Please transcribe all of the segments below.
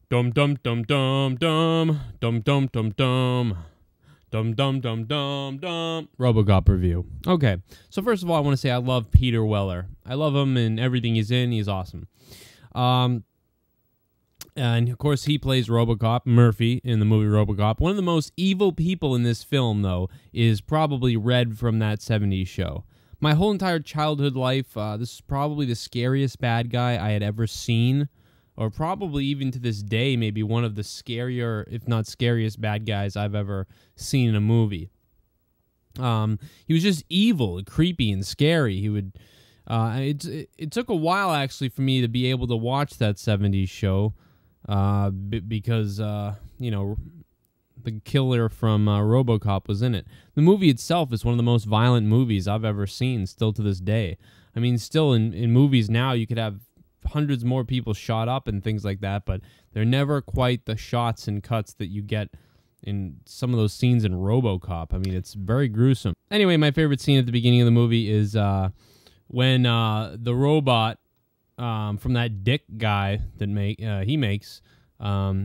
Dum dum dum dum dum dum dum dum dum. Dum dum dum dum dum. Robocop review. Okay, so first of all, I want to say I love Peter Weller. I love him in everything he's in. He's awesome. And of course, he plays Robocop, Murphy, in the movie Robocop. One of the most evil people in this film, though, is probably Red from that 70s show. My whole entire childhood life, this is probably the scariest bad guy I had ever seen, or probably even to this day, maybe one of the scarier, if not scariest, bad guys I've ever seen in a movie. He was just evil, and creepy, and scary. He would. It took a while actually for me to be able to watch that 70s show, because you know, the killer from Robocop was in it. The movie itself is one of the most violent movies I've ever seen, still to this day. I mean, still in movies now, you could have hundreds more people shot up and things like that, but they're never quite the shots and cuts that you get in some of those scenes in Robocop. I mean, it's very gruesome. Anyway, my favorite scene at the beginning of the movie is when the robot from that Dick guy that he makes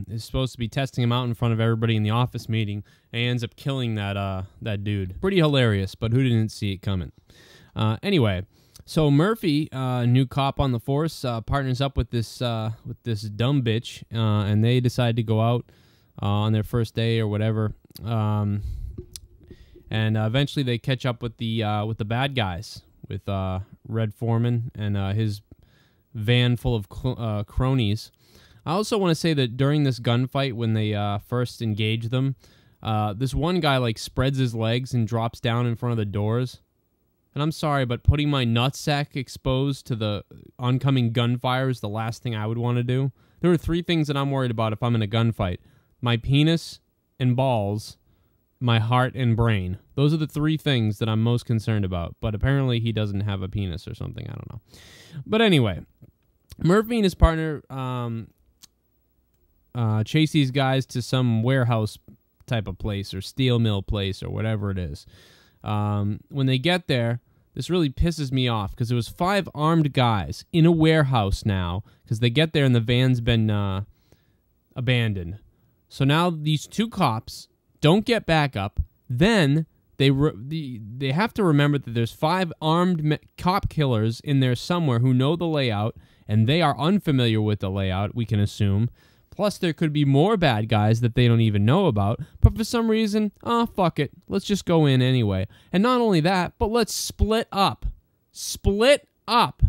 is supposed to be testing him out in front of everybody in the office meeting, and ends up killing that dude. Pretty hilarious, but who didn't see it coming? Anyway, so Murphy, new cop on the force, partners up with this dumb bitch, and they decide to go out on their first day or whatever. And eventually they catch up with the bad guys, with Red Foreman and his van full of cronies. I also want to say that during this gunfight, when they first engage them, this one guy like spreads his legs and drops down in front of the doors. And I'm sorry, but putting my nutsack exposed to the oncoming gunfire is the last thing I would want to do. There are three things that I'm worried about if I'm in a gunfight: my penis and balls, my heart and brain. Those are the three things that I'm most concerned about. But apparently he doesn't have a penis or something. I don't know. But anyway, Murphy and his partner chase these guys to some warehouse type of place or steel mill place or whatever it is. When they get there, this really pisses me off because it was 5 armed guys in a warehouse now, because they get there and the van's been abandoned. So now these 2 cops don't get back up. Then they have to remember that there's 5 armed cop killers in there somewhere who know the layout, and they are unfamiliar with the layout, we can assume. Plus, there could be more bad guys that they don't even know about, but for some reason, fuck it, let's just go in anyway. And not only that, but let's split up. Split up.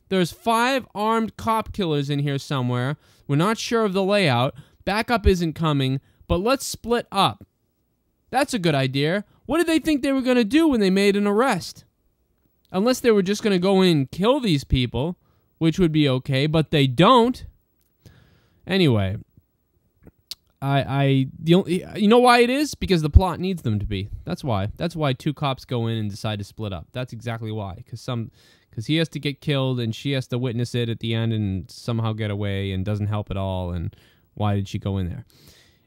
There's 5 armed cop killers in here somewhere. We're not sure of the layout. Backup isn't coming, but let's split up. That's a good idea. What did they think they were going to do when they made an arrest? Unless they were just going to go in and kill these people, which would be okay, but they don't. Anyway, you know why it is? Because the plot needs them to be. That's why. That's why 2 cops go in and decide to split up. That's exactly why. Because he has to get killed and she has to witness it at the end and somehow get away and doesn't help at all. And why did she go in there?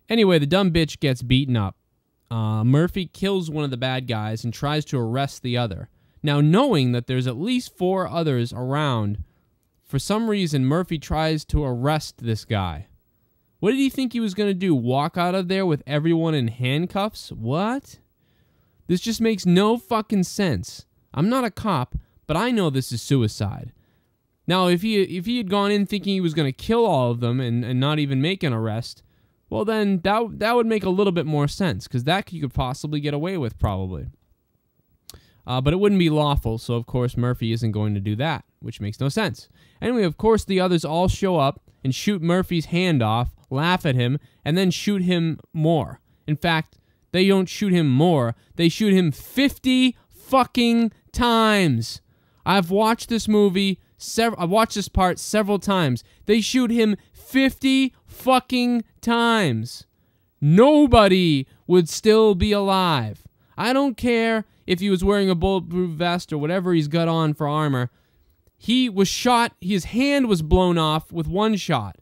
Anyway, the dumb bitch gets beaten up. Murphy kills one of the bad guys and tries to arrest the other. Now, knowing that there's at least 4 others around, for some reason, Murphy tries to arrest this guy. What did he think he was going to do? Walk out of there with everyone in handcuffs? What? This just makes no fucking sense. I'm not a cop, but I know this is suicide. Now, if he had gone in thinking he was going to kill all of them and not even make an arrest, well, then that would make a little bit more sense, because that you could possibly get away with, probably. But it wouldn't be lawful, so of course Murphy isn't going to do that, which makes no sense. Anyway, of course the others all show up and shoot Murphy's hand off, laugh at him, and then shoot him more. In fact, they don't shoot him more, they shoot him 50 fucking times. I've watched this movie, I've watched this part several times. They shoot him 50 fucking times. Nobody would still be alive. I don't care if he was wearing a bulletproof vest or whatever he's got on for armor. He was shot, his hand was blown off with 1 shot.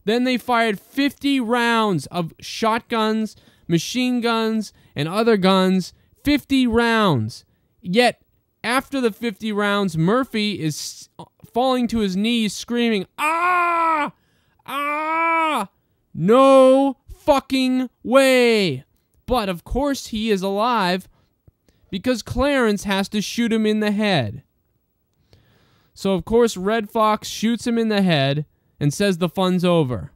Then they fired 50 rounds of shotguns, machine guns, and other guns. 50 rounds. Yet, after the 50 rounds, Murphy is falling to his knees screaming, "Ah! Ah!" No fucking way. But of course he is alive because Clarence has to shoot him in the head. So of course Red Fox shoots him in the head and says the fun's over.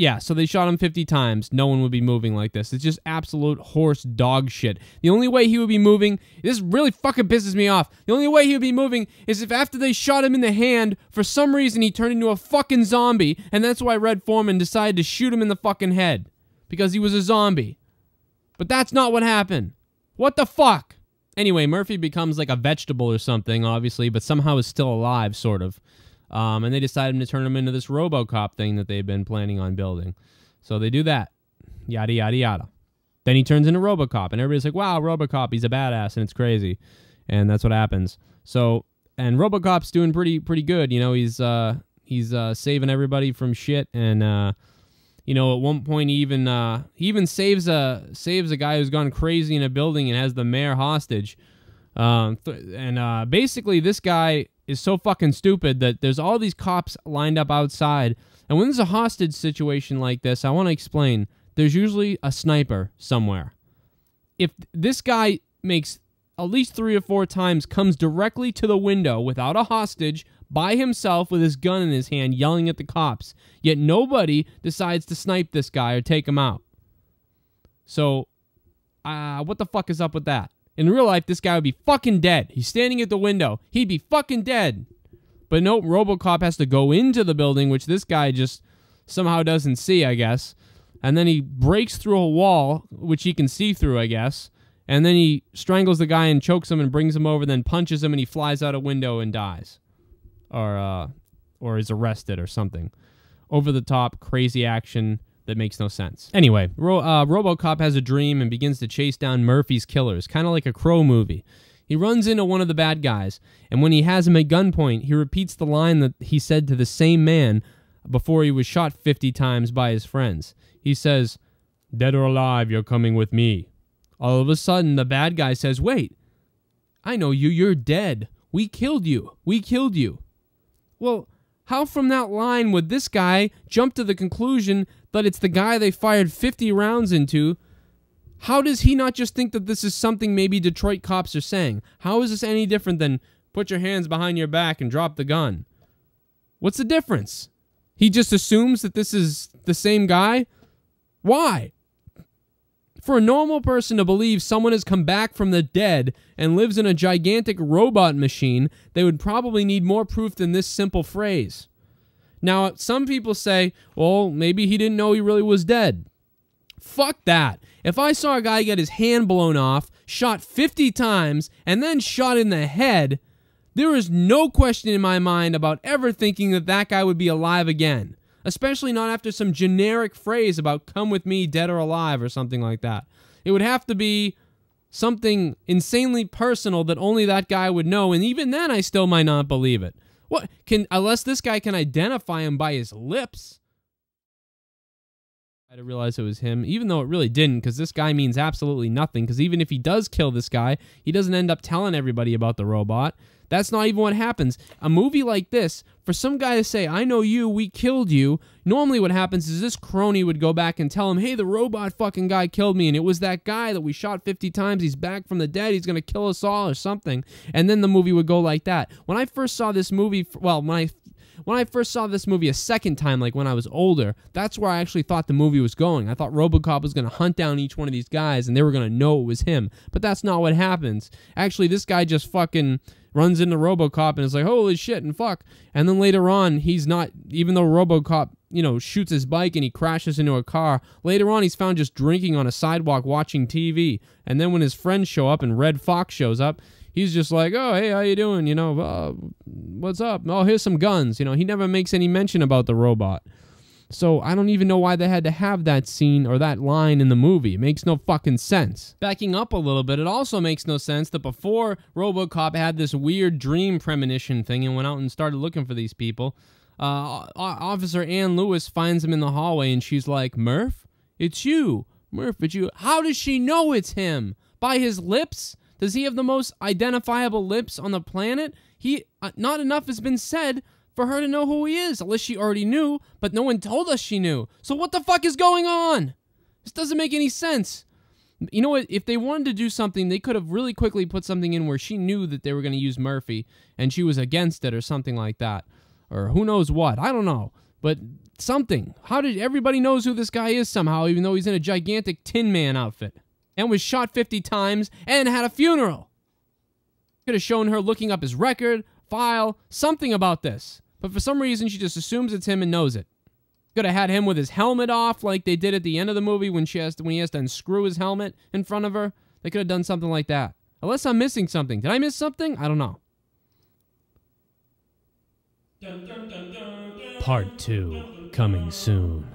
Yeah, so they shot him 50 times. No one would be moving like this. It's just absolute horse dog shit. The only way he would be moving, this really fucking pisses me off. The only way he would be moving is if after they shot him in the hand, for some reason he turned into a fucking zombie, and that's why Red Foreman decided to shoot him in the fucking head. Because he was a zombie. But that's not what happened. What the fuck? Anyway, Murphy becomes like a vegetable or something, obviously, but somehow is still alive, sort of. And they decided to turn him into this Robocop thing that they've been planning on building. So they do that. Yada, yada, yada. Then he turns into Robocop, and everybody's like, wow, Robocop, he's a badass, and it's crazy. And that's what happens. So, and Robocop's doing pretty good. You know, he's saving everybody from shit, and, you know, at one point he even saves a guy who's gone crazy in a building and has the mayor hostage. Basically this guy is so fucking stupid that there's all these cops lined up outside. And when there's a hostage situation like this, I want to explain, there's usually a sniper somewhere. If this guy makes at least 3 or 4 times, comes directly to the window without a hostage, by himself with his gun in his hand, yelling at the cops, yet nobody decides to snipe this guy or take him out. So, what the fuck is up with that? In real life, this guy would be fucking dead. He's standing at the window. He'd be fucking dead. But nope, Robocop has to go into the building, which this guy just somehow doesn't see, I guess. And then he breaks through a wall, which he can see through, I guess. And then he strangles the guy and chokes him and brings him over, then punches him, and he flies out a window and dies. Or is arrested or something. Over the top, crazy action that makes no sense. Anyway, Robocop has a dream and begins to chase down Murphy's killers, kind of like a Crow movie. He runs into one of the bad guys, and when he has him at gunpoint, he repeats the line that he said to the same man before he was shot 50 times by his friends. He says, "Dead or alive, you're coming with me." All of a sudden, the bad guy says, "Wait, I know you, you're dead. We killed you. We killed you." Well, how from that line would this guy jump to the conclusion that it's the guy they fired 50 rounds into? How does he not just think that this is something maybe Detroit cops are saying? How is this any different than put your hands behind your back and drop the gun? What's the difference? He just assumes that this is the same guy? Why? For a normal person to believe someone has come back from the dead and lives in a gigantic robot machine, they would probably need more proof than this simple phrase. Now, some people say, well, maybe he didn't know he really was dead. Fuck that. If I saw a guy get his hand blown off, shot 50 times, and then shot in the head, there is no question in my mind about ever thinking that that guy would be alive again. Especially not after some generic phrase about come with me, dead or alive, or something like that. It would have to be something insanely personal that only that guy would know, and even then I still might not believe it. Unless this guy can identify him by his lips. I had to realize it was him, even though it really didn't, because this guy means absolutely nothing, because even if he does kill this guy, he doesn't end up telling everybody about the robot. That's not even what happens. A movie like this, for some guy to say, I know you, we killed you, normally what happens is this crony would go back and tell him, hey, the robot fucking guy killed me, and it was that guy that we shot 50 times, he's back from the dead, he's gonna kill us all, or something. And then the movie would go like that. When I first saw this movie, well, when I first saw this movie a second time, like when I was older, that's where I actually thought the movie was going. I thought Robocop was going to hunt down each one of these guys and they were going to know it was him. But that's not what happens. Actually, this guy just fucking runs into Robocop and is like, holy shit, and fuck. And then later on, he's not, even though Robocop, you know, shoots his bike and he crashes into a car, later on he's found just drinking on a sidewalk watching TV. And then when his friends show up and Red Fox shows up, he's just like, oh, hey, how you doing? You know, what's up? Oh, here's some guns. You know, he never makes any mention about the robot. So I don't even know why they had to have that scene or that line in the movie. It makes no fucking sense. Backing up a little bit, it also makes no sense that before Robocop had this weird dream premonition thing and went out and started looking for these people, Officer Ann Lewis finds him in the hallway and she's like, Murph, it's you. Murph, it's you. How does she know it's him? By his lips? Does he have the most identifiable lips on the planet? Not enough has been said for her to know who he is, unless she already knew, but no one told us she knew. So what the fuck is going on? This doesn't make any sense. You know what? If they wanted to do something, they could have really quickly put something in where she knew that they were going to use Murphy, and she was against it or something like that. Or who knows what. I don't know. But something. How did everybody knows who this guy is somehow, even though he's in a gigantic Tin Man outfit? And was shot 50 times and had a funeral. Could have shown her looking up his record, file, something about this. But for some reason, she just assumes it's him and knows it. Could have had him with his helmet off like they did at the end of the movie when he has to unscrew his helmet in front of her. They could have done something like that. Unless I'm missing something. Did I miss something? I don't know. Part 2, coming soon.